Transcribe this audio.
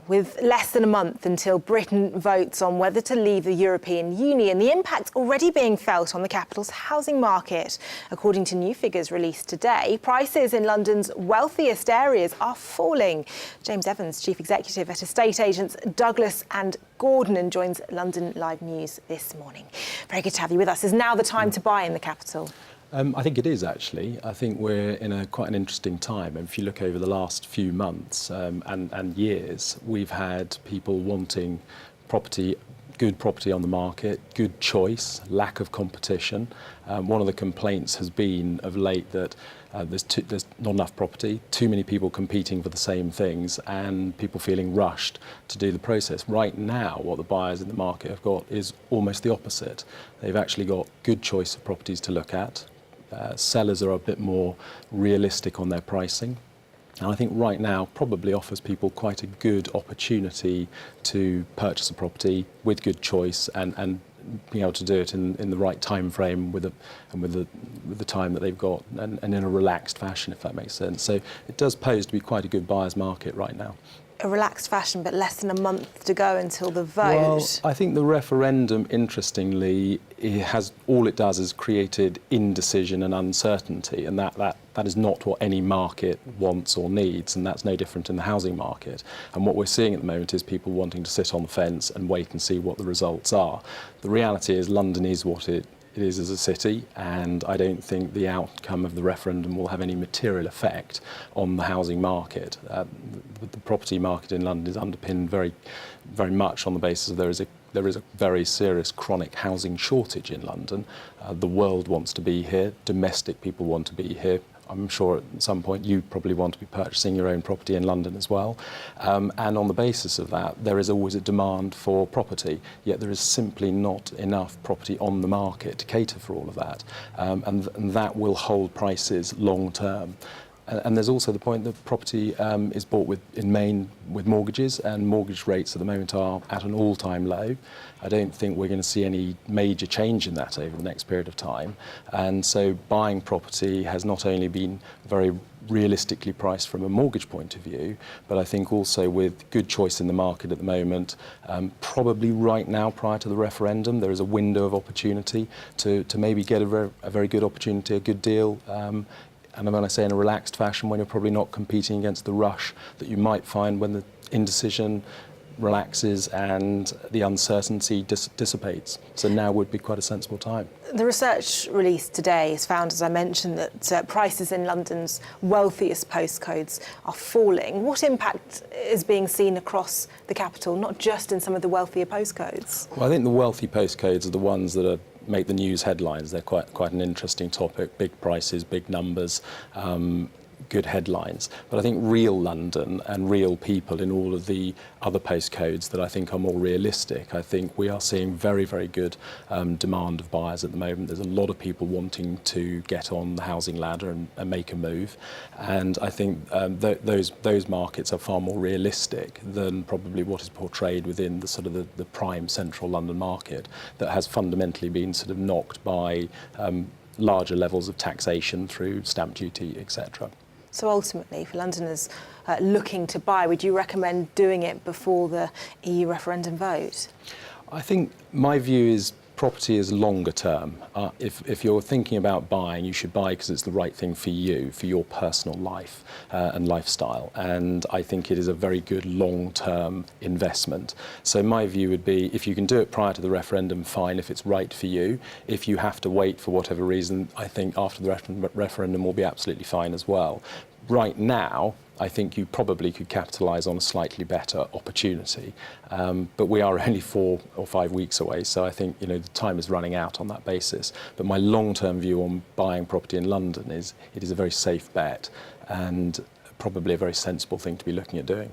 With less than a month until Britain votes on whether to leave the European Union, the impact already being felt on the capital's housing market. According to new figures released today, prices in London's wealthiest areas are falling. James Evans, Chief Executive at estate agents Douglas and Gordon, and joins London Live News this morning. Very good to have you with us. Is now the time to buy in the capital? I think it is, actually. I think we're in quite an interesting time. And if you look over the last few months and years, we've had people wanting good property on the market, good choice, lack of competition. One of the complaints has been of late that there's not enough property, too many people competing for the same things, and people feeling rushed to do the process. Right now, what the buyers in the market have got is almost the opposite. They've actually got good choice of properties to look at. Sellers are a bit more realistic on their pricing. And I think right now probably offers people quite a good opportunity to purchase a property with good choice and being able to do it in the right time frame with the time that they've got and in a relaxed fashion, if that makes sense. So it does pose to be quite a good buyer's market right now. A relaxed fashion, but less than a month to go until the vote. Well, I think the referendum, interestingly, all it does is created indecision and uncertainty, and that is not what any market wants or needs, and that's no different in the housing market. And what we're seeing at the moment is people wanting to sit on the fence and wait and see what the results are. The reality is London is what it is as a city, and I don't think the outcome of the referendum will have any material effect on the housing market. The property market in London is underpinned very, very much on the basis of there is a very serious chronic housing shortage in London. The world wants to be here, domestic people want to be here. I'm sure at some point you probably want to be purchasing your own property in London as well. And on the basis of that, there is always a demand for property, yet there is simply not enough property on the market to cater for all of that. And that will hold prices long term. And there's also the point that property is bought in main with mortgages, and mortgage rates at the moment are at an all-time low. I don't think we're going to see any major change in that over the next period of time. And so buying property has not only been very realistically priced from a mortgage point of view, but I think also with good choice in the market at the moment, probably right now prior to the referendum, there is a window of opportunity to maybe get a very good opportunity, a good deal. And when I say in a relaxed fashion, when you're probably not competing against the rush that you might find when the indecision relaxes and the uncertainty dissipates. So now would be quite a sensible time. The research released today has found, as I mentioned, that prices in London's wealthiest postcodes are falling. What impact is being seen across the capital, not just in some of the wealthier postcodes? Well, I think the wealthy postcodes are the ones that make the news headlines. They're quite an interesting topic, big prices, big numbers, good headlines. But I think real London and real people in all of the other postcodes that I think are more realistic, I think we are seeing very, very good demand of buyers at the moment. There's a lot of people wanting to get on the housing ladder and make a move. And I think those markets are far more realistic than probably what is portrayed within the sort of the prime central London market that has fundamentally been sort of knocked by larger levels of taxation through stamp duty, etc. So ultimately, for Londoners looking to buy, would you recommend doing it before the EU referendum vote? I think my view is property is longer term. If you're thinking about buying, you should buy because it's the right thing for you, for your personal life and lifestyle. And I think it is a very good long-term investment. So my view would be, if you can do it prior to the referendum, fine, if it's right for you. If you have to wait for whatever reason, I think after the referendum will be absolutely fine as well. Right now, I think you probably could capitalise on a slightly better opportunity. But we are only 4 or 5 weeks away, so I think the time is running out on that basis. But my long-term view on buying property in London is it is a very safe bet and probably a very sensible thing to be looking at doing.